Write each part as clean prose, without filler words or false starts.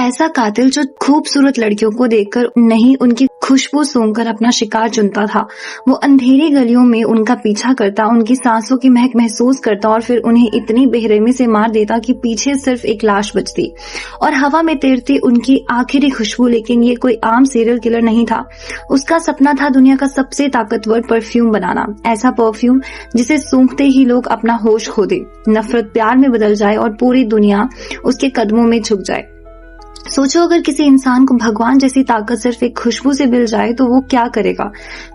ऐसा कातिल जो खूबसूरत लड़कियों को देखकर नहीं उनकी खुशबू सूंघकर अपना शिकार चुनता था। वो अंधेरी गलियों में उनका पीछा करता, उनकी सांसों की महक महसूस करता और फिर उन्हें इतनी बेरहमी से मार देता कि पीछे सिर्फ एक लाश बचती और हवा में तैरती उनकी आखिरी खुशबू। लेकिन ये कोई आम सीरियल किलर नहीं था। उसका सपना था दुनिया का सबसे ताकतवर परफ्यूम बनाना, ऐसा परफ्यूम जिसे सूंघते ही लोग अपना होश खो दे, नफरत प्यार में बदल जाए और पूरी दुनिया उसके कदमों में झुक जाए। सोचो अगर किसी इंसान को भगवान जैसी ताकत सिर्फ एक खुशबू से मिल जाए तो वो क्या करेगा।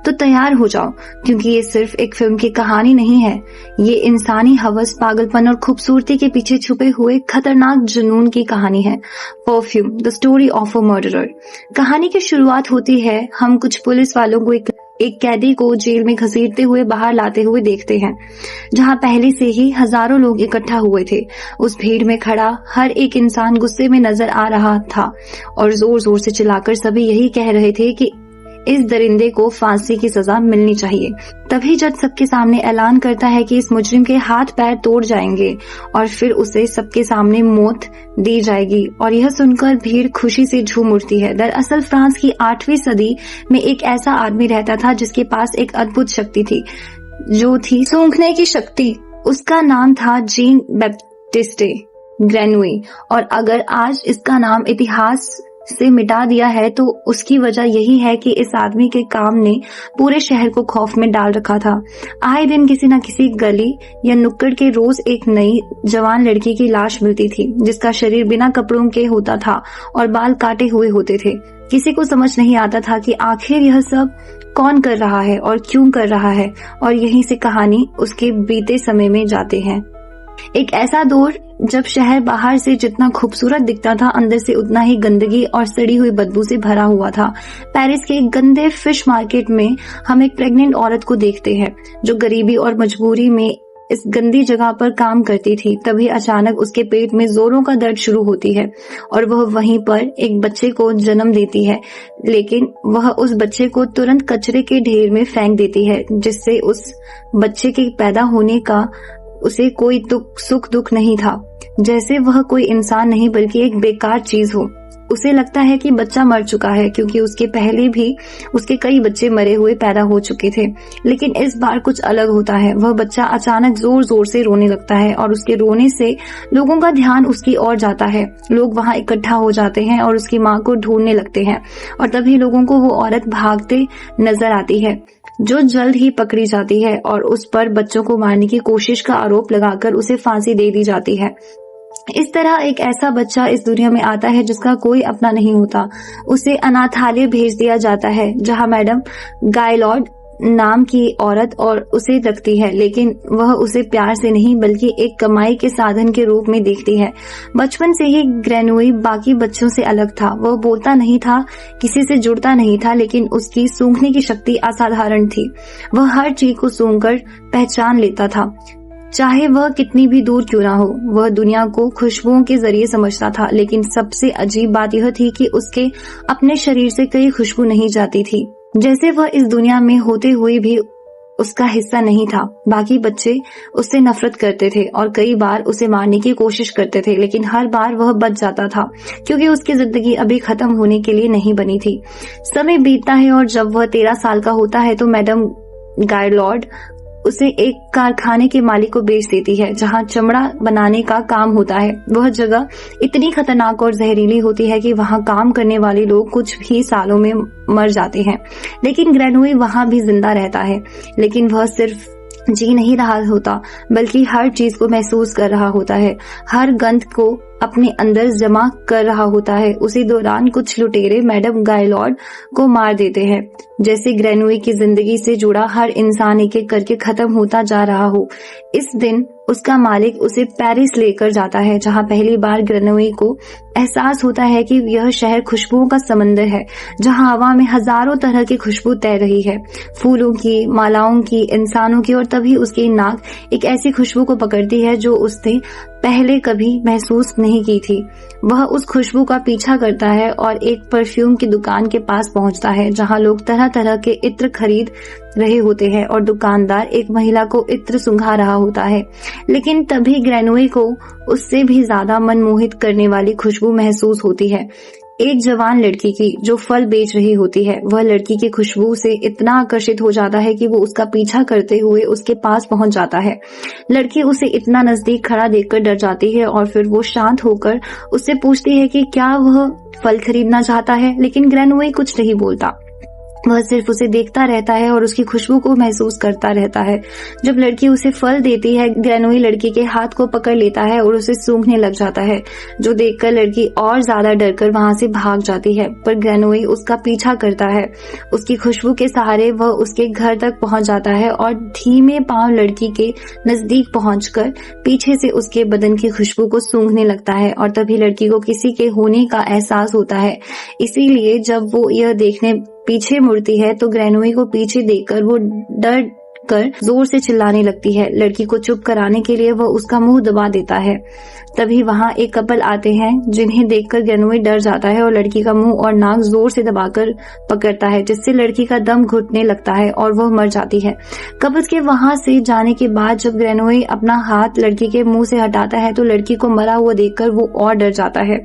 तो तैयार हो जाओ, क्योंकि ये सिर्फ एक फिल्म की कहानी नहीं है। ये इंसानी हवस, पागलपन और खूबसूरती के पीछे छुपे हुए खतरनाक जुनून की कहानी है। Perfume, the story of a murderer. कहानी की शुरुआत होती है, हम कुछ पुलिस वालों को एक कैदी को जेल में घसीटते हुए बाहर लाते हुए देखते हैं, जहां पहले से ही हजारों लोग इकट्ठा हुए थे। उस भीड़ में खड़ा हर एक इंसान गुस्से में नजर आ रहा था और जोर जोर से चिल्लाकर सभी यही कह रहे थे कि इस दरिंदे को फांसी की सजा मिलनी चाहिए। तभी जज सबके सामने ऐलान करता है कि इस मुजरिम के हाथ पैर तोड़ जाएंगे और फिर उसे सबके सामने मौत दी जाएगी। और यह सुनकर भीड़ खुशी से झूम उठती है। दरअसल फ्रांस की 8वीं सदी में एक ऐसा आदमी रहता था जिसके पास एक अद्भुत शक्ति थी, जो थी सूंघने की शक्ति। उसका नाम था जीन बैप्टिस्टे ग्रेनुई। और अगर आज इसका नाम इतिहास से मिटा दिया है तो उसकी वजह यही है कि इस आदमी के काम ने पूरे शहर को खौफ में डाल रखा था। आए दिन किसी न किसी गली या नुक्कड़ के रोज एक नई जवान लड़की की लाश मिलती थी, जिसका शरीर बिना कपड़ों के होता था और बाल काटे हुए होते थे। किसी को समझ नहीं आता था कि आखिर यह सब कौन कर रहा है और क्यों कर रहा है। और यहीं से कहानी उसके बीते समय में जाते हैं। एक ऐसा दौर जब शहर बाहर से जितना खूबसूरत दिखता था, अंदर से उतना ही गंदगी और सड़ी हुई बदबू से भरा हुआ था। पेरिस के एक गंदे फिश मार्केट में हम एक प्रेग्नेंट औरत को देखते हैं जो गरीबी और मजबूरी में इस गंदी जगह पर काम करती थी। तभी अचानक उसके पेट में जोरों का दर्द शुरू होती है और वह वहीं पर एक बच्चे को जन्म देती है। लेकिन वह उस बच्चे को तुरंत कचरे के ढेर में फेंक देती है, जिससे उस बच्चे के पैदा होने का उसे कोई सुख दुख नहीं था, जैसे वह कोई इंसान नहीं बल्कि एक बेकार चीज हो। उसे लगता है कि बच्चा मर चुका है, क्योंकि उसके पहले भी उसके कई बच्चे मरे हुए पैदा हो चुके थे। लेकिन इस बार कुछ अलग होता है। वह बच्चा अचानक जोर जोर से रोने लगता है और उसके रोने से लोगों का ध्यान उसकी ओर जाता है। लोग वहां इकट्ठा हो जाते हैं और उसकी माँ को ढूंढने लगते हैं और तभी लोगों को वो औरत भागते नजर आती है, जो जल्द ही पकड़ी जाती है और उस पर बच्चों को मारने की कोशिश का आरोप लगाकर उसे फांसी दे दी जाती है। इस तरह एक ऐसा बच्चा इस दुनिया में आता है जिसका कोई अपना नहीं होता। उसे अनाथालय भेज दिया जाता है, जहां मैडम गायलॉर्ड नाम की औरत और उसे रखती है। लेकिन वह उसे प्यार से नहीं बल्कि एक कमाई के साधन के रूप में देखती है। बचपन से ही ग्रेनुई बाकी बच्चों से अलग था। वह बोलता नहीं था, किसी से जुड़ता नहीं था, लेकिन उसकी सूंघने की शक्ति असाधारण थी। वह हर चीज को सूंघकर पहचान लेता था, चाहे वह कितनी भी दूर क्यों ना हो। वह दुनिया को खुशबुओं के जरिए समझता था। लेकिन सबसे अजीब बात यह थी कि उसके अपने शरीर से कई खुशबू नहीं जाती थी, जैसे वह इस दुनिया में होते हुए भी उसका हिस्सा नहीं था। बाकी बच्चे उससे नफरत करते थे और कई बार उसे मारने की कोशिश करते थे, लेकिन हर बार वह बच जाता था, क्योंकि उसकी जिंदगी अभी खत्म होने के लिए नहीं बनी थी। समय बीतता है और जब वह 13 साल का होता है तो मैडम गायलॉर्ड उसे एक कारखाने के मालिक को बेच देती है, जहां चमड़ा बनाने का काम होता है। वह जगह इतनी खतरनाक और जहरीली होती है कि वहां काम करने वाले लोग कुछ ही सालों में मर जाते हैं। लेकिन ग्रेनुई वहां भी जिंदा रहता है। लेकिन वह सिर्फ जी नहीं रहा होता, बल्कि हर चीज को महसूस कर रहा होता है, हर गंध को अपने अंदर जमा कर रहा होता है। उसी दौरान कुछ लुटेरे मैडम गायलॉर्ड को मार देते हैं, जैसे ग्रेनुई की जिंदगी से जुड़ा हर इंसान एक एक करके खत्म होता जा रहा हो। इस दिन उसका मालिक उसे पेरिस लेकर जाता है, जहां पहली बार ग्रेनुई को एहसास होता है कि यह शहर खुशबुओं का समंदर है, जहां हवा में हजारों तरह की खुशबू तैर रही है, फूलों की, मालाओं की, इंसानों की। और तभी उसकी नाक एक ऐसी खुशबू को पकड़ती है जो उसने पहले कभी महसूस नहीं की थी। वह उस खुशबू का पीछा करता है और एक परफ्यूम की दुकान के पास पहुंचता है जहां लोग तरह तरह के इत्र खरीद रहे होते हैं और दुकानदार एक महिला को इत्र सुंघा रहा होता है। लेकिन तभी ग्रेनोए को उससे भी ज्यादा मनमोहित करने वाली खुशबू महसूस होती है, एक जवान लड़की की जो फल बेच रही होती है। वह लड़की की खुशबू से इतना आकर्षित हो जाता है कि वो उसका पीछा करते हुए उसके पास पहुंच जाता है। लड़की उसे इतना नजदीक खड़ा देखकर डर जाती है और फिर वो शांत होकर उससे पूछती है कि क्या वह फल खरीदना चाहता है, लेकिन ग्रेनोए कुछ नहीं बोलता। वह सिर्फ उसे देखता रहता है और उसकी खुशबू को महसूस करता रहता है। जब लड़की उसे फल देती है, ग्रेनोए लड़की के हाथ को पकड़ लेता है और उसे सूंघने लग जाता है, जो देखकर लड़की और ज्यादा डरकर वहां से भाग जाती है। पर ग्रेनोए उसका पीछा करता है। उसकी खुशबू के सहारे वह उसके घर तक पहुंच जाता है और धीमे पांव लड़की के नजदीक पहुंचकर पीछे से उसके बदन की खुशबू को सूंघने लगता है और तभी लड़की को किसी के होने का एहसास होता है। इसीलिए जब वो यह देखने पीछे मुड़ती है तो ग्रेनोए को पीछे देखकर वो डर कर जोर से चिल्लाने लगती है। लड़की को चुप कराने के लिए वह उसका मुंह दबा देता है। तभी वहां एक कपल आते हैं जिन्हें देखकर ग्रेनोए डर जाता है और लड़की का मुंह और नाक जोर से दबाकर पकड़ता है, जिससे लड़की का दम घुटने लगता है और वह मर जाती है। कपल के वहां से जाने के बाद जब ग्रेनोए अपना हाथ लड़की के मुंह से हटाता है तो लड़की को मरा हुआ देखकर वो और डर जाता है।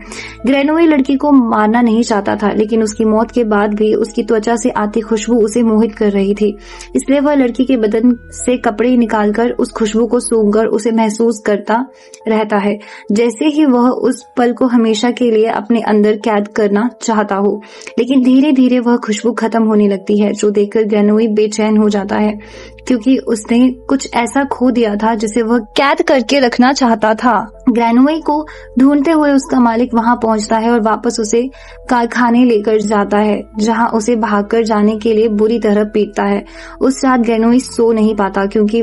ग्रेनोए लड़की को मारना नहीं चाहता था, लेकिन उसकी मौत के बाद भी उसकी त्वचा से आती खुशबू उसे मोहित कर रही थी। इसलिए वह लड़की के बदन से कपड़े निकालकर उस खुशबू को सूंघकर उसे महसूस करता रहता है, जैसे ही वह उस पल को हमेशा के लिए अपने अंदर कैद करना चाहता हो। लेकिन धीरे धीरे वह खुशबू खत्म होने लगती है, जो देखकर ग्रेनोए बेचैन हो जाता है, क्योंकि उसने कुछ ऐसा खो दिया था जिसे वह कैद करके रखना चाहता था। ग्रेनोए को ढूंढते हुए उसका मालिक वहां पहुंचता है और वापस उसे कारखाने लेकर जाता है, जहां उसे भागकर जाने के लिए बुरी तरह पीटता है। उस रात ग्रेनोए सो नहीं पाता, क्योंकि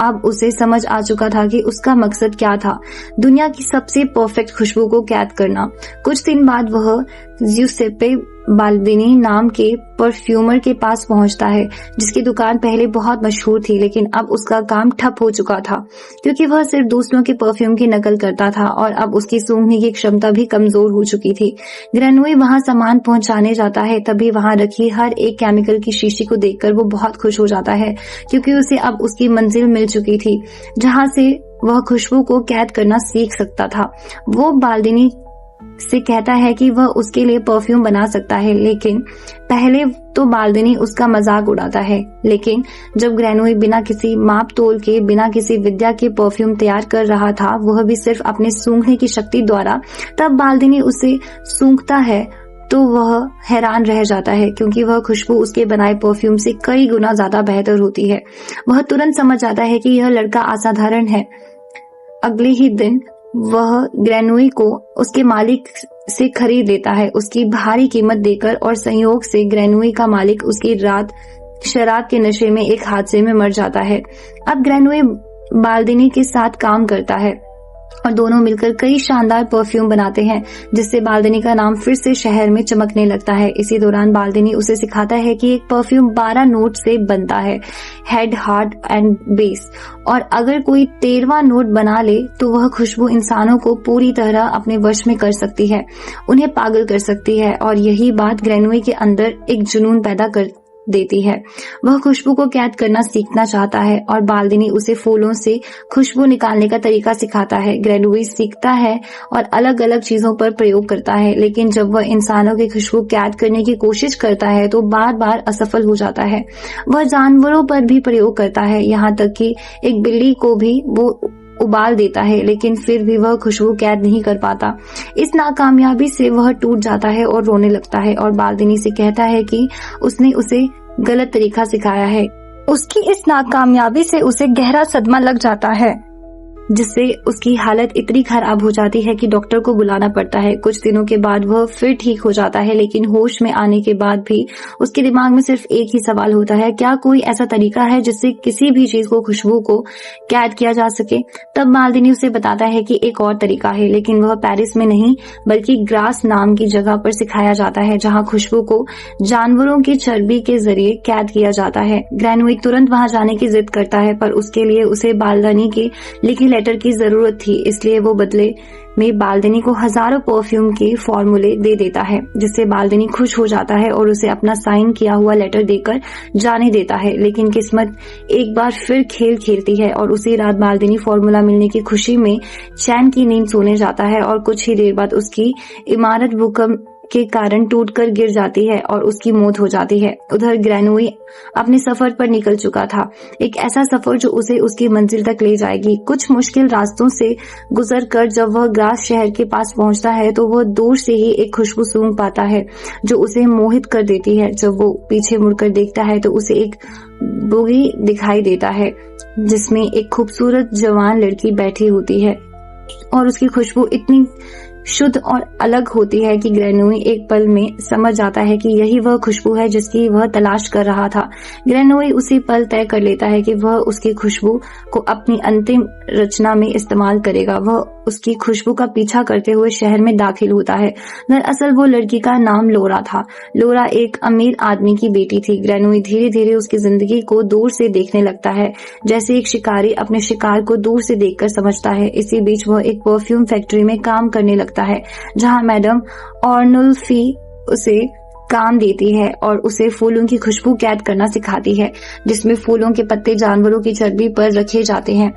अब उसे समझ आ चुका था कि उसका मकसद क्या था, दुनिया की सबसे परफेक्ट खुशबू को कैद करना। कुछ दिन बाद वह जिउसेप्पे बाल्दिनी नाम के परफ्यूमर के पास पहुंचता है, जिसकी दुकान पहले बहुत मशहूर थी, लेकिन अब उसका काम ठप हो चुका था, क्योंकि वह सिर्फ दूसरों के परफ्यूम की नकल करता था और अब उसकी सूंघने की क्षमता भी कमजोर हो चुकी थी। ग्रेनोए वहां सामान पहुंचाने जाता है, तभी वहां रखी हर एक केमिकल की शीशी को देखकर वो बहुत खुश हो जाता है, क्योंकि उसे अब उसकी मंजिल मिल चुकी थी जहां से वह खुशबू को कैद करना सीख सकता था। वो बाल्दिनी से कहता है कि वह उसके लिए परफ्यूम बना सकता है, लेकिन पहले तो बाल्दिनी उसका मजाक उड़ाता है। लेकिन जब ग्रेनोए बिना किसी माप तोल के, बिना किसी विद्या के परफ्यूम तैयार कर रहा था, वह भी सिर्फ अपने सूंघने की शक्ति द्वारा, तब बाल्दिनी उसे सूंघता है तो वह हैरान रह जाता है, क्योंकि वह खुशबू उसके बनाए परफ्यूम से कई गुना ज्यादा बेहतर होती है। वह तुरंत समझ जाता है कि यह लड़का असाधारण है। अगले ही दिन वह ग्रेनोए को उसके मालिक से खरीद लेता है, उसकी भारी कीमत देकर, और संयोग से ग्रेनोए का मालिक उसकी रात शराब के नशे में एक हादसे में मर जाता है। अब ग्रेनोए बाल्दिनी के साथ काम करता है और दोनों मिलकर कई शानदार परफ्यूम बनाते हैं, जिससे बाल्दिनी का नाम फिर से शहर में चमकने लगता है। इसी दौरान बाल्दिनी उसे सिखाता है कि एक परफ्यूम 12 नोट से बनता है, हेड, हार्ट एंड बेस, और अगर कोई 13वां नोट बना ले तो वह खुशबू इंसानों को पूरी तरह अपने वश में कर सकती है, उन्हें पागल कर सकती है, और यही बात ग्रेनोए के अंदर एक जुनून पैदा कर देती है। वह खुशबू को कैद करना सीखना चाहता है और बाल्दिनी उसे फूलों से खुशबू निकालने का तरीका सिखाता है। ग्रेनोए सीखता है और अलग अलग चीजों पर प्रयोग करता है, लेकिन जब वह इंसानों की खुशबू कैद करने की कोशिश करता है तो बार बार असफल हो जाता है। वह जानवरों पर भी प्रयोग करता है, यहाँ तक कि एक बिल्ली को भी वो उबाल देता है, लेकिन फिर भी वह खुशबू कैद नहीं कर पाता। इस नाकामयाबी से वह टूट जाता है और रोने लगता है और बाल्दिनी से कहता है कि उसने उसे गलत तरीका सिखाया है। उसकी इस नाकामयाबी से उसे गहरा सदमा लग जाता है, जिससे उसकी हालत इतनी खराब हो जाती है कि डॉक्टर को बुलाना पड़ता है। कुछ दिनों के बाद वह फिर ठीक हो जाता है, लेकिन होश में आने के बाद भी उसके दिमाग में सिर्फ एक ही सवाल होता है, क्या कोई ऐसा तरीका है जिससे किसी भी चीज को, खुशबू को कैद किया जा सके। तब बाल्दिनी उसे बताता है कि एक और तरीका है, लेकिन वह पेरिस में नहीं बल्कि ग्रास नाम की जगह पर सिखाया जाता है, जहाँ खुशबू को जानवरों की चर्बी के जरिए कैद किया जाता है। ग्रेनोए तुरंत वहां जाने की जिद करता है, पर उसके लिए उसे बाल्दिनी के लिखी लेटर की जरूरत थी, इसलिए वो बदले में बाल्दिनी को हजारों परफ्यूम के फॉर्मूले दे देता है, जिससे बाल्दिनी खुश हो जाता है और उसे अपना साइन किया हुआ लेटर देकर जाने देता है। लेकिन किस्मत एक बार फिर खेल खेलती है और उसी रात बाल्दिनी फॉर्मूला मिलने की खुशी में चैन की नींद सोने जाता है और कुछ ही देर बाद उसकी इमारत भूकंप के कारण टूटकर गिर जाती है और उसकी मौत हो जाती है। उधर ग्रेनोई अपने सफर पर निकल चुका था, एक ऐसा सफर जो उसे उसकी मंजिल तक ले जाएगी। कुछ मुश्किल रास्तों से गुजरकर जब वह ग्रास शहर के पास पहुंचता है तो वह दूर से ही एक खुशबू सूंघ पाता है जो उसे मोहित कर देती है। जब वो पीछे मुड़कर देखता है तो उसे एक बोगी दिखाई देता है जिसमें एक खूबसूरत जवान लड़की बैठी होती है और उसकी खुशबू इतनी शुद्ध और अलग होती है कि ग्रेनोई एक पल में समझ जाता है कि यही वह खुशबू है जिसकी वह तलाश कर रहा था। ग्रेनोई उसी पल तय कर लेता है कि वह उसकी खुशबू को अपनी अंतिम रचना में इस्तेमाल करेगा। वह उसकी खुशबू का पीछा करते हुए शहर में दाखिल होता है। दरअसल वो लड़की का नाम लोरा था। लोरा एक अमीर आदमी की बेटी थी। ग्रेनोई धीरे धीरे उसकी जिंदगी को दूर से देखने लगता है, जैसे एक शिकारी अपने शिकार को दूर से देखकर समझता है। इसी बीच वह एक परफ्यूम फैक्ट्री में काम करने लगता है, जहां मैडम ऑर्नुल्फी उसे काम देती है और उसे फूलों की खुशबू कैद करना सिखाती है, जिसमें फूलों के पत्ते जानवरों की चर्बी पर रखे जाते हैं,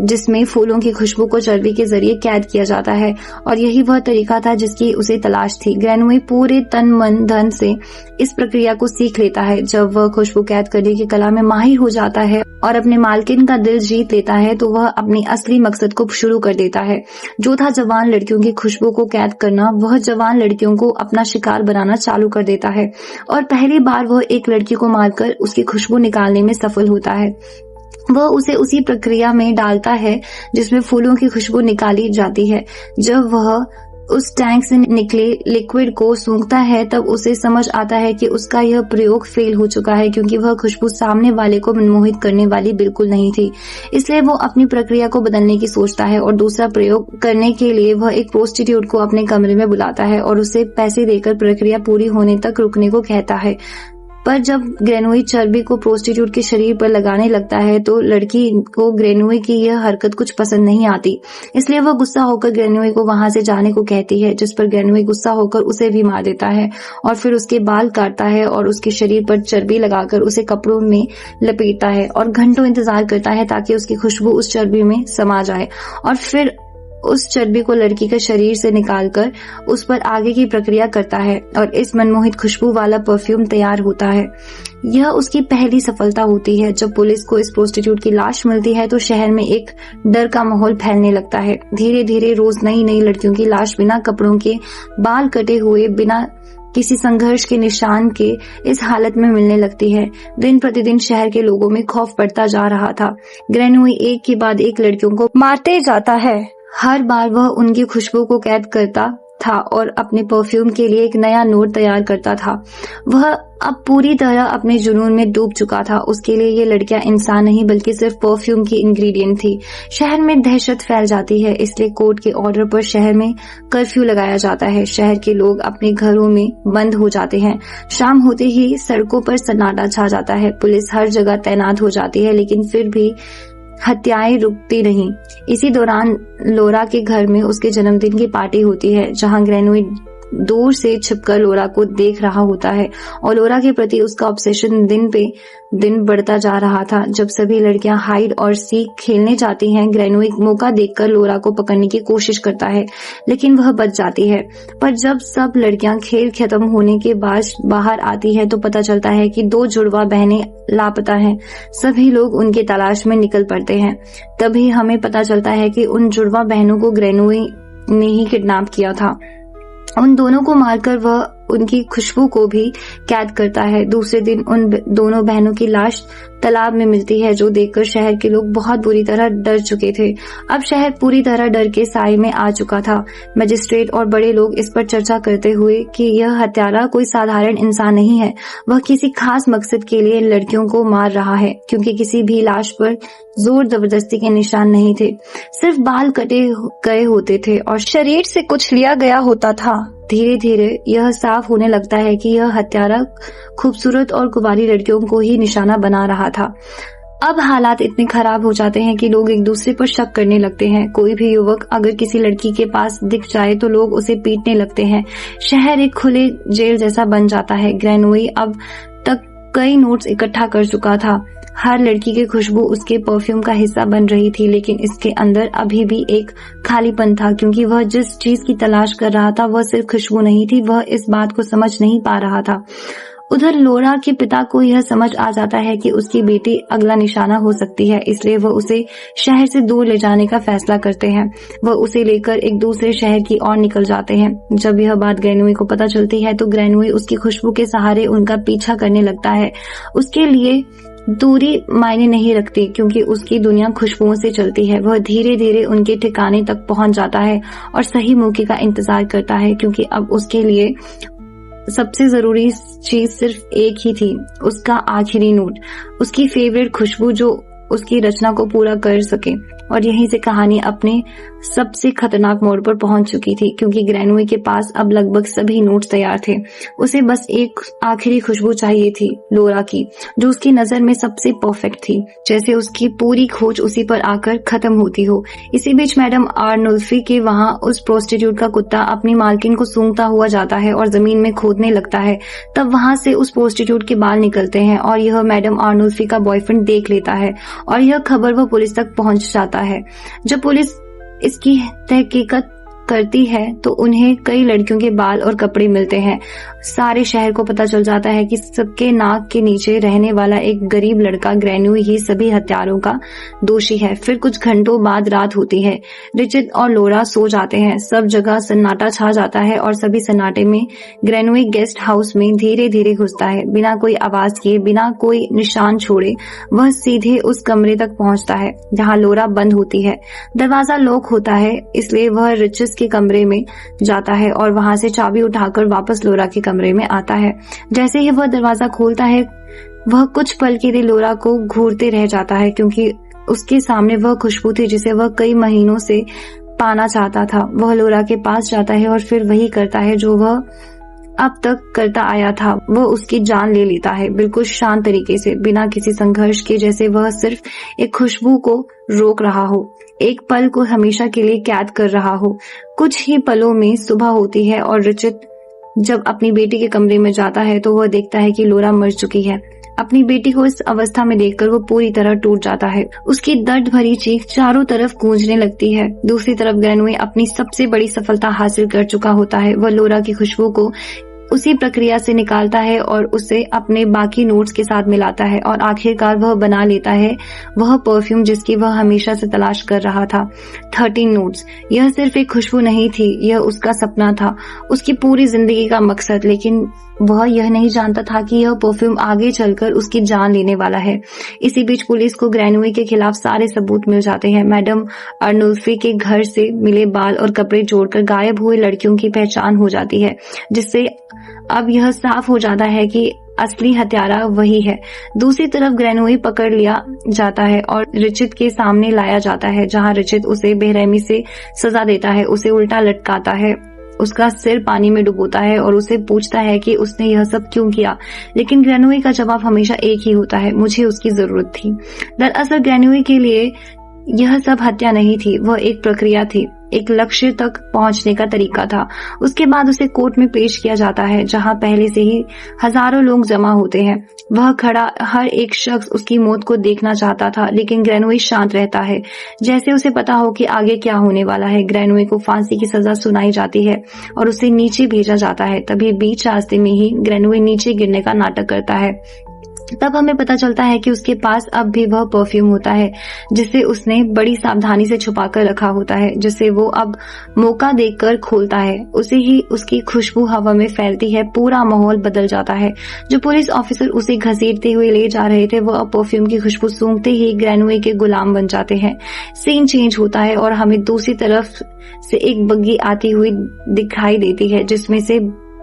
जिसमें फूलों की खुशबू को चर्बी के जरिए कैद किया जाता है और यही वह तरीका था जिसकी उसे तलाश थी। ग्रेनोई पूरे तन मन धन से इस प्रक्रिया को सीख लेता है। जब वह खुशबू कैद करने की कला में माहिर हो जाता है और अपने मालकिन का दिल जीत लेता है तो वह अपनी असली मकसद को शुरू कर देता है, जो था जवान लड़कियों की खुशबू को कैद करना। वह जवान लड़कियों को अपना शिकार बनाना चालू कर देता है और पहली बार वह एक लड़की को मारकर उसकी खुशबू निकालने में सफल होता है। वह उसे उसी प्रक्रिया में डालता है जिसमें फूलों की खुशबू निकाली जाती है। जब वह उस टैंक से निकले लिक्विड को सूंघता है तब उसे समझ आता है कि उसका यह प्रयोग फेल हो चुका है, क्योंकि वह खुशबू सामने वाले को मनमोहित करने वाली बिल्कुल नहीं थी। इसलिए वो अपनी प्रक्रिया को बदलने की सोचता है और दूसरा प्रयोग करने के लिए वह एक प्रोस्टिट्यूट को अपने कमरे में बुलाता है और उसे पैसे देकर प्रक्रिया पूरी होने तक रुकने को कहता है। पर जब ग्रेनोई चर्बी को प्रोस्टिट्यूट के शरीर पर लगाने लगता है तो लड़की को ग्रेनोई की यह हरकत कुछ पसंद नहीं आती, इसलिए वह गुस्सा होकर ग्रेनोई को वहां से जाने को कहती है, जिस पर ग्रेनोई गुस्सा होकर उसे भी मार देता है और फिर उसके बाल काटता है और उसके शरीर पर चर्बी लगाकर उसे कपड़ों में लपेटता है और घंटों इंतजार करता है ताकि उसकी खुशबू उस चर्बी में समा जाए और फिर उस चर्बी को लड़की के शरीर से निकालकर उस पर आगे की प्रक्रिया करता है और इस मनमोहित खुशबू वाला परफ्यूम तैयार होता है। यह उसकी पहली सफलता होती है। जब पुलिस को इस प्रोस्टिट्यूट की लाश मिलती है तो शहर में एक डर का माहौल फैलने लगता है। धीरे धीरे रोज नई नई लड़कियों की लाश बिना कपड़ों के, बाल कटे हुए, बिना किसी संघर्ष के निशान के इस हालत में मिलने लगती है। दिन प्रतिदिन शहर के लोगों में खौफ बढ़ता जा रहा था। ग्रेनोई एक के बाद एक लड़कियों को मारते जाता है। हर बार वह उनकी खुशबू को कैद करता था और अपने परफ्यूम के लिए एक नया नोट तैयार करता था। वह अब पूरी तरह अपने जुनून में डूब चुका था। उसके लिए ये लड़कियां इंसान नहीं बल्कि सिर्फ परफ्यूम की इंग्रेडिएंट थी। शहर में दहशत फैल जाती है, इसलिए कोर्ट के ऑर्डर पर शहर में कर्फ्यू लगाया जाता है। शहर के लोग अपने घरों में बंद हो जाते हैं। शाम होते ही सड़कों पर सन्नाटा छा जाता है। पुलिस हर जगह तैनात हो जाती है, लेकिन फिर भी हत्याएं रुकती नहीं। इसी दौरान लोरा के घर में उसके जन्मदिन की पार्टी होती है, जहां ग्रेनोई दूर से छिपकर लोरा को देख रहा होता है और लोरा के प्रति उसका ऑब्सेशन दिन पे दिन बढ़ता जा रहा था। जब सभी लड़कियां हाइड और सीक खेलने जाती हैं, ग्रेनोई मौका देखकर लोरा को पकड़ने की कोशिश करता है, लेकिन वह बच जाती है। पर जब सब लड़कियां खेल खत्म होने के बाद बाहर आती है तो पता चलता है कि 2 जुड़वा बहनें लापता हैं। सभी लोग उनकी तलाश में निकल पड़ते हैं। तभी हमें पता चलता है कि उन जुड़वा बहनों को ग्रेनोई ने ही किडनैप किया था। उन दोनों को मारकर वह उनकी खुशबू को भी कैद करता है। दूसरे दिन उन दोनों बहनों की लाश तालाब में मिलती है, जो देखकर शहर के लोग बहुत बुरी तरह डर चुके थे। अब शहर पूरी तरह डर के साए में आ चुका था। मजिस्ट्रेट और बड़े लोग इस पर चर्चा करते हुए कि यह हत्यारा कोई साधारण इंसान नहीं है, वह किसी खास मकसद के लिए लड़कियों को मार रहा है, क्योंकि किसी भी लाश पर जोर जबरदस्ती के निशान नहीं थे, सिर्फ बाल कटे गए होते थे और शरीर से कुछ लिया गया होता था। धीरे धीरे यह साफ होने लगता है कि यह हत्यारा खूबसूरत और कुंवारी लड़कियों को ही निशाना बना रहा था। अब हालात इतने खराब हो जाते हैं कि लोग एक दूसरे पर शक करने लगते हैं। कोई भी युवक अगर किसी लड़की के पास दिख जाए तो लोग उसे पीटने लगते हैं। शहर एक खुले जेल जैसा बन जाता है। ग्रेनोई अब तक कई नोट्स इकट्ठा कर चुका था। हर लड़की की खुशबू उसके परफ्यूम का हिस्सा बन रही थी, लेकिन इसके अंदर अभी भी एक खालीपन था, क्योंकि वह जिस चीज की तलाश कर रहा था वह सिर्फ खुशबू नहीं थी। वह इस बात को समझ नहीं पा रहा था। उधर लोरा के पिता को यह समझ आ जाता है कि उसकी बेटी अगला निशाना हो सकती है, इसलिए वह उसे शहर से दूर ले जाने का फैसला करते हैं। वह उसे लेकर एक दूसरे शहर की ओर निकल जाते हैं। जब यह बात ग्रेनोई को पता चलती है तो ग्रेनोई उसकी खुशबू के सहारे उनका पीछा करने लगता है। उसके लिए दूरी मायने नहीं रखती, क्योंकि उसकी दुनिया खुशबुओं से चलती है। वह धीरे धीरे उनके ठिकाने तक पहुंच जाता है और सही मौके का इंतजार करता है, क्योंकि अब उसके लिए सबसे जरूरी चीज सिर्फ एक ही थी, उसका आखिरी नोट, उसकी फेवरेट खुशबू जो उसकी रचना को पूरा कर सके। और यहीं से कहानी अपने सबसे खतरनाक मोड़ पर पहुंच चुकी थी, क्योंकि ग्रेनोई के पास अब लगभग सभी नोट्स तैयार थे। उसे बस एक आखिरी खुशबू चाहिए थी, लोरा की, जो उसकी नजर में सबसे परफेक्ट थी, जैसे उसकी पूरी खोज उसी पर आकर खत्म होती हो। इसी बीच मैडम आर्नोल्फी के वहां उस प्रोस्टिट्यूट का कुत्ता अपनी मालकिन को सूंघता हुआ जाता है और जमीन में खोदने लगता है। तब वहां से उस प्रोस्टिट्यूट के बाल निकलते हैं और यह मैडम आर्नोल्फी का बॉयफ्रेंड देख लेता है और यह खबर वह पुलिस तक पहुंच जाता है। जब पुलिस इसकी तहकीकात करती है तो उन्हें कई लड़कियों के बाल और कपड़े मिलते हैं। सारे शहर को पता चल जाता है कि सबके नाक के नीचे रहने वाला एक गरीब लड़का ग्रेनोई ही सभी हत्यारों का दोषी है। फिर कुछ घंटों बाद रात होती है। रिचर्ड और लोरा सो जाते हैं। सब जगह सन्नाटा छा जाता है और सभी सन्नाटे में ग्रेनोई गेस्ट हाउस में धीरे धीरे घुसता है। बिना कोई आवाज किए, बिना कोई निशान छोड़े वह सीधे उस कमरे तक पहुंचता है जहां लोरा बंद होती है। दरवाजा लॉक होता है, इसलिए वह रिचर्ड के कमरे में जाता है और वहां से चाबी उठाकर वापस लोरा के कमरे में आता है। जैसे ही वह दरवाजा खोलता है वह कुछ पल के लिए लोरा को घूरते रह जाता है, क्योंकि उसके सामने वह खुशबू थी जिसे वह कई महीनों से पाना चाहता था। वह लोरा के पास जाता है और फिर वही करता है जो वह अब तक करता आया था। वह उसकी जान ले लेता है, बिल्कुल शांत तरीके से, बिना किसी संघर्ष के, जैसे वह सिर्फ एक खुशबू को रोक रहा हो, एक पल को हमेशा के लिए कैद कर रहा हो। कुछ ही पलों में सुबह होती है और रिचर्ड जब अपनी बेटी के कमरे में जाता है तो वह देखता है कि लोरा मर चुकी है। अपनी बेटी को इस अवस्था में देखकर वो पूरी तरह टूट जाता है। उसकी दर्द भरी चीख चारों तरफ गूंजने लगती है। दूसरी तरफ ग्रेनोई अपनी सबसे बड़ी सफलता हासिल कर चुका होता है। वह लोरा की खुशबू को उसी प्रक्रिया से निकालता है और उसे अपने बाकी नोट्स के साथ मिलाता है और आखिरकार वह बना लेता है वह परफ्यूम जिसकी वह हमेशा से तलाश कर रहा था। 13 नोट्स। यह सिर्फ एक खुशबू नहीं थी, यह उसका सपना था, उसकी पूरी जिंदगी का मकसद। लेकिन वह यह नहीं जानता था कि यह परफ्यूम आगे चलकर उसकी जान लेने वाला है। इसी बीच पुलिस को ग्रेनोई के खिलाफ सारे सबूत मिल जाते हैं। मैडम आर्नोल्फी के घर से मिले बाल और कपड़े जोड़कर गायब हुए लड़कियों की पहचान हो जाती है, जिससे अब यह साफ हो जाता है कि असली हत्यारा वही है। दूसरी तरफ ग्रेनोई पकड़ लिया जाता है और रिचर्ड के सामने लाया जाता है, जहां रिचर्ड उसे बेरहमी से सजा देता है, उसे उल्टा लटकाता है, उसका सिर पानी में डुबोता है और उसे पूछता है कि उसने यह सब क्यों किया। लेकिन ग्रेनोई का जवाब हमेशा एक ही होता है, मुझे उसकी जरूरत थी। दरअसल ग्रेनोई के लिए यह सब हत्या नहीं थी, वह एक प्रक्रिया थी, एक लक्ष्य तक पहुंचने का तरीका था। उसके बाद उसे कोर्ट में पेश किया जाता है, जहां पहले से ही हजारों लोग जमा होते हैं। वह खड़ा हर एक शख्स उसकी मौत को देखना चाहता था, लेकिन ग्रेनोई शांत रहता है, जैसे उसे पता हो कि आगे क्या होने वाला है। ग्रेनोई को फांसी की सजा सुनाई जाती है और उसे नीचे भेजा जाता है। तभी बीच रास्ते में ही ग्रेनोई नीचे गिरने का नाटक करता है। तब हमें पता चलता है कि उसके पास अब भी वह परफ्यूम होता है जिसे उसने बड़ी सावधानी से छुपा कर रखा होता है, जिसे वो अब मौका देखकर खोलता है। उसे ही उसकी खुशबू हवा में फैलती है, पूरा माहौल बदल जाता है। जो पुलिस ऑफिसर उसे घसीटते हुए ले जा रहे थे वो अब परफ्यूम की खुशबू सूंघते ही ग्रेनोई के गुलाम बन जाते हैं। सीन चेंज होता है और हमें दूसरी तरफ से एक बग्गी आती हुई दिखाई देती है, जिसमें से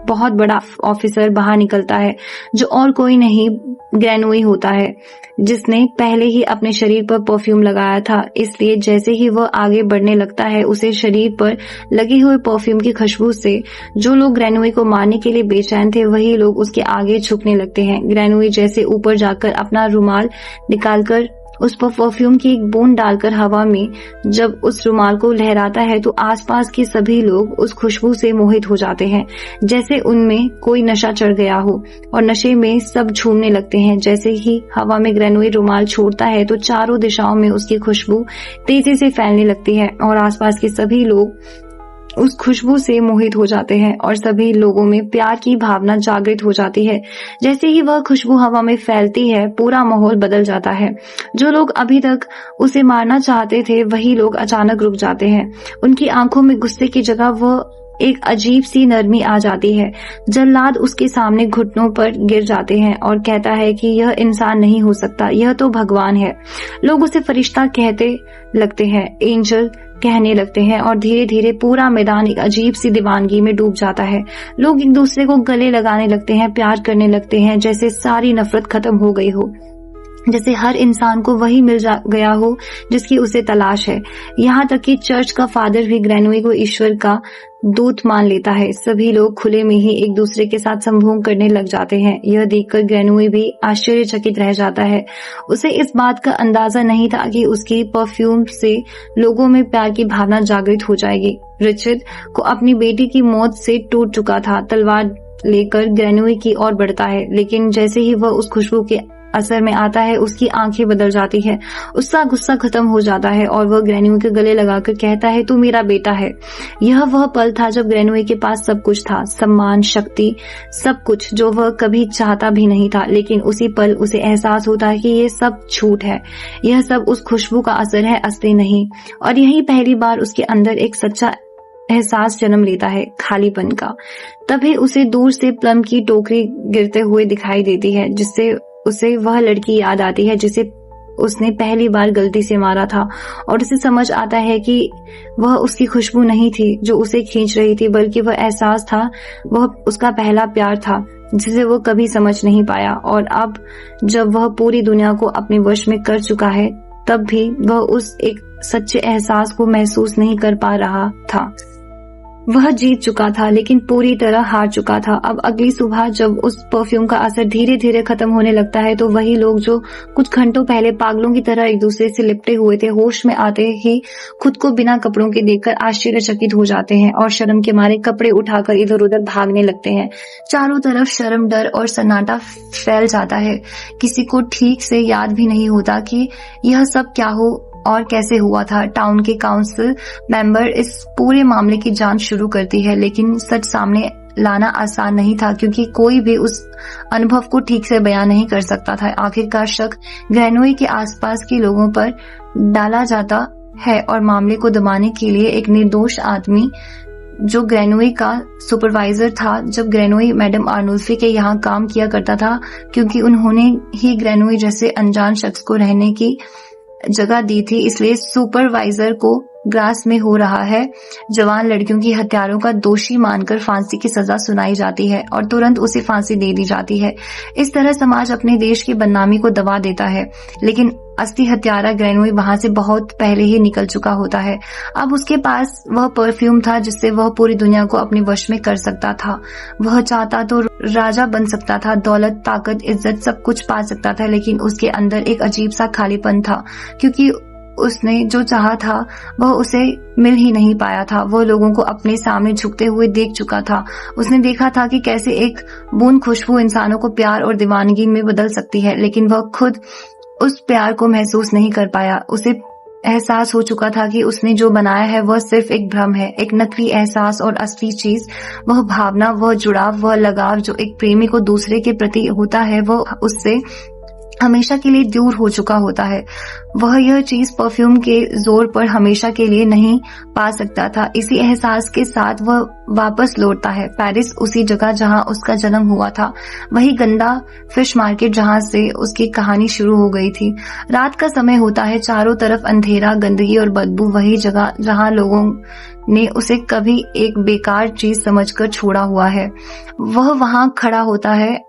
बहुत बड़ा ऑफिसर बाहर निकलता है, जो और कोई नहीं ग्रेनोई होता है, जिसने पहले ही अपने शरीर पर परफ्यूम लगाया था। इसलिए जैसे ही वह आगे बढ़ने लगता है, उसे शरीर पर लगे हुए परफ्यूम की खुशबू से जो लोग ग्रेनोई को मारने के लिए बेचैन थे वही लोग उसके आगे झुकने लगते हैं। ग्रेनोई जैसे ऊपर जाकर अपना रुमाल निकालकर उस पर परफ्यूम की एक बूंद डालकर हवा में जब उस रुमाल को लहराता है तो आसपास के सभी लोग उस खुशबू से मोहित हो जाते हैं, जैसे उनमें कोई नशा चढ़ गया हो और नशे में सब झूमने लगते हैं। जैसे ही हवा में ग्रेनोई रुमाल छोड़ता है तो चारों दिशाओं में उसकी खुशबू तेजी से फैलने लगती है और आसपास के सभी लोग उस खुशबू से मोहित हो जाते हैं और सभी लोगों में प्यार की भावना जागृत हो जाती है। जैसे ही वह खुशबू हवा में फैलती है पूरा माहौल बदल जाता है। जो लोग अभी तक उसे मारना चाहते थे वही लोग अचानक रुक जाते हैं। उनकी आंखों में गुस्से की जगह वह एक अजीब सी नरमी आ जाती है। जल्लाद उसके सामने घुटनों पर गिर जाते हैं और कहता है कि यह इंसान नहीं हो सकता, यह तो भगवान है। लोग उसे फरिश्ता कहते लगते हैं, एंजल कहने लगते हैं और धीरे धीरे पूरा मैदान एक अजीब सी दीवानगी में डूब जाता है। लोग एक दूसरे को गले लगाने लगते हैं, प्यार करने लगते हैं, जैसे सारी नफरत खत्म हो गई हो, जैसे हर इंसान को वही मिल गया हो जिसकी उसे तलाश है। यहाँ तक कि चर्च का फादर भी ग्रेनोई को ईश्वर का दूत मान लेता है। सभी लोग खुले में ही एक दूसरे के साथ संभोग करने लग जाते हैं। यह देखकर ग्रेनोई भी आश्चर्यचकित रह जाता है। उसे इस बात का अंदाजा नहीं था कि उसकी परफ्यूम से लोगों में प्यार की भावना जागृत हो जाएगी। रिचर्ड को अपनी बेटी की मौत से टूट चुका था। तलवार लेकर ग्रेनोई की ओर बढ़ता है, लेकिन जैसे ही वह उस खुशबू के असर में आता है उसकी आंखें बदल जाती है। उसका गुस्सा खत्म हो जाता है और वह ग्रेनोई के गले लगाकर कहता है, तू मेरा बेटा है। यह वह पल था जब ग्रेनोई के पास सब कुछ था, सम्मान, शक्ति, सब कुछ जो वह कभी चाहता भी नहीं था। लेकिन उसी पल उसे एहसास होता है कि ये सब झूठ है, यह सब उस खुशबू का असर है, असली नहीं। और यही पहली बार उसके अंदर एक सच्चा एहसास जन्म लेता है, खालीपन का। तभी उसे दूर से प्लम की टोकरी गिरते हुए दिखाई देती है, जिससे उसे वह लड़की याद आती है जिसे उसने पहली बार गलती से मारा था। और उसे समझ आता है कि वह उसकी खुशबू नहीं थी जो उसे खींच रही थी, बल्कि वह एहसास था, वह उसका पहला प्यार था जिसे वो कभी समझ नहीं पाया। और अब जब वह पूरी दुनिया को अपने वश में कर चुका है तब भी वह उस एक सच्चे एहसास को महसूस नहीं कर पा रहा था। वह जीत चुका था लेकिन पूरी तरह हार चुका था। अब अगली सुबह जब उस परफ्यूम का असर धीरे धीरे खत्म होने लगता है तो वही लोग जो कुछ घंटों पहले पागलों की तरह एक दूसरे से लिपटे हुए थे, होश में आते ही खुद को बिना कपड़ों के देखकर आश्चर्यचकित हो जाते हैं और शर्म के मारे कपड़े उठाकर इधर उधर भागने लगते हैं। चारों तरफ शर्म, डर और सन्नाटा फैल जाता है। किसी को ठीक से याद भी नहीं होता कि यह सब क्या हो और कैसे हुआ था। टाउन के काउंसिल मेंबर इस पूरे मामले की जांच शुरू करती है, लेकिन सच सामने लाना आसान नहीं था क्योंकि कोई भी उस अनुभव को ठीक से बयान नहीं कर सकता था। आखिरकार शक ग्रेनोई के आसपास के लोगों पर डाला जाता है और मामले को दबाने के लिए एक निर्दोष आदमी जो ग्रेनोई का सुपरवाइजर था जब ग्रेनोई मैडम आर्नोल्फी के यहाँ काम किया करता था, क्योंकि उन्होंने ही ग्रेनोई जैसे अनजान शख्स को रहने की जगह दी थी, इसलिए सुपरवाइजर को ग्रास में हो रहा है जवान लड़कियों की हत्यारों का दोषी मानकर फांसी की सजा सुनाई जाती है और तुरंत उसे फांसी दे दी जाती है। इस तरह समाज अपने देश की बदनामी को दबा देता है, लेकिन असली हत्यारा ग्रेनोई वहां से बहुत पहले ही निकल चुका होता है। अब उसके पास वह परफ्यूम था जिससे वह पूरी दुनिया को अपने वश में कर सकता था। वह चाहता तो राजा बन सकता था, दौलत, ताकत, इज्जत सब कुछ पा सकता था, लेकिन उसके अंदर एक अजीब सा खालीपन था क्योंकि उसने जो चाहा था वह उसे मिल ही नहीं पाया था। वह लोगों को अपने सामने झुकते हुए देख चुका था। उसने देखा था कि कैसे एक बूंद खुशबू इंसानों को प्यार और दीवानगी में बदल सकती है, लेकिन वह खुद उस प्यार को महसूस नहीं कर पाया। उसे एहसास हो चुका था कि उसने जो बनाया है वह सिर्फ एक भ्रम है, एक नकली एहसास, और असली चीज, वह भावना, वह जुड़ाव, वह लगाव जो एक प्रेमी को दूसरे के प्रति होता है, वह उससे हमेशा के लिए दूर हो चुका होता है। वह यह चीज परफ्यूम के जोर पर हमेशा के लिए नहीं पा सकता था। इसी एहसास के साथ वह वापस लौटता है पेरिस, उसी जगह जहां उसका जन्म हुआ था, वही गंदा फिश मार्केट जहां से उसकी कहानी शुरू हो गई थी। रात का समय होता है, चारों तरफ अंधेरा, गंदगी और बदबू, वही जगह जहां लोगों ने उसे कभी एक बेकार चीज समझकर छोड़ा हुआ है। वह वहां खड़ा होता है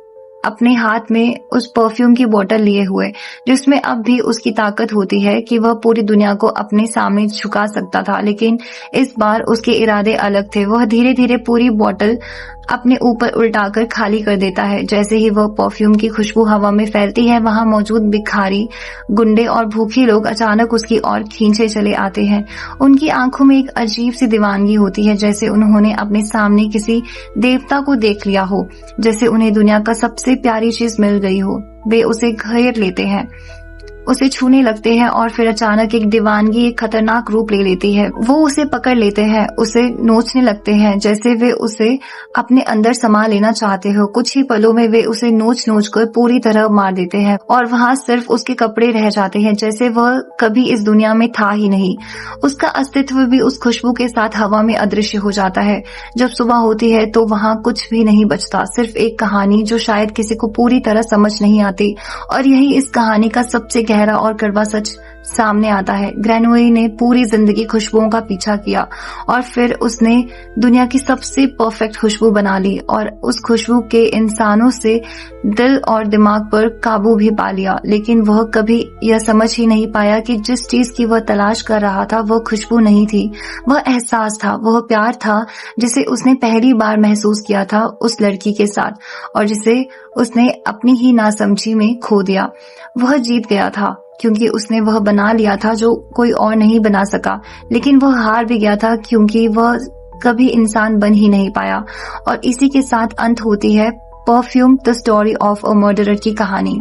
अपने हाथ में उस परफ्यूम की बोतल लिए हुए, जिसमें अब भी उसकी ताकत होती है कि वह पूरी दुनिया को अपने सामने झुका सकता था, लेकिन इस बार उसके इरादे अलग थे। वह धीरे धीरे पूरी बोतल अपने ऊपर उल्टाकर खाली कर देता है। जैसे ही वह परफ्यूम की खुशबू हवा में फैलती है, वहां मौजूद भिखारी, गुंडे और भूखे लोग अचानक उसकी ओर खींचे चले आते हैं। उनकी आंखों में एक अजीब सी दीवानगी होती है, जैसे उन्होंने अपने सामने किसी देवता को देख लिया हो, जैसे उन्हें दुनिया का सबसे प्यारी चीज मिल गई हो। वे उसे घेर लेते हैं, उसे छूने लगते हैं और फिर अचानक एक दीवानगी एक खतरनाक रूप ले लेती है। वो उसे पकड़ लेते हैं, उसे नोचने लगते हैं, जैसे वे उसे अपने अंदर समा लेना चाहते हो। कुछ ही पलों में वे उसे नोच नोच कर पूरी तरह मार देते हैं और वहां सिर्फ उसके कपड़े रह जाते हैं, जैसे वह कभी इस दुनिया में था ही नहीं। उसका अस्तित्व भी उस खुशबू के साथ हवा में अदृश्य हो जाता है। जब सुबह होती है तो वहां कुछ भी नहीं बचता, सिर्फ एक कहानी जो शायद किसी को पूरी तरह समझ नहीं आती। और यही इस कहानी का सबसे गहरा और कड़वा सच सामने आता है। ग्रेनोई ने पूरी जिंदगी खुशबुओं का पीछा किया और फिर उसने दुनिया की सबसे परफेक्ट खुशबू बना ली और उस खुशबू के इंसानों से दिल और दिमाग पर काबू भी पा लिया। लेकिन वह कभी यह समझ ही नहीं पाया कि जिस चीज की वह तलाश कर रहा था वह खुशबू नहीं थी, वह एहसास था, वह प्यार था जिसे उसने पहली बार महसूस किया था उस लड़की के साथ और जिसे उसने अपनी ही नासमझी में खो दिया। वह जीत गया था क्योंकि उसने वह बना लिया था जो कोई और नहीं बना सका, लेकिन वह हार भी गया था क्योंकि वह कभी इंसान बन ही नहीं पाया। और इसी के साथ अंत होती है perfume the story of a murderer की कहानी।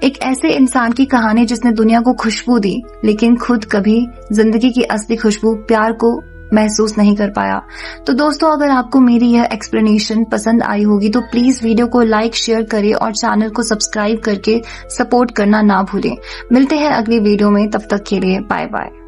एक ऐसे इंसान की कहानी जिसने दुनिया को खुशबू दी लेकिन खुद कभी जिंदगी की असली खुशबू, प्यार को महसूस नहीं कर पाया। तो दोस्तों, अगर आपको मेरी यह एक्सप्लेनेशन पसंद आई होगी तो प्लीज वीडियो को लाइक, शेयर करें और चैनल को सब्सक्राइब करके सपोर्ट करना ना भूलें। मिलते हैं अगली वीडियो में, तब तक के लिए बाय बाय।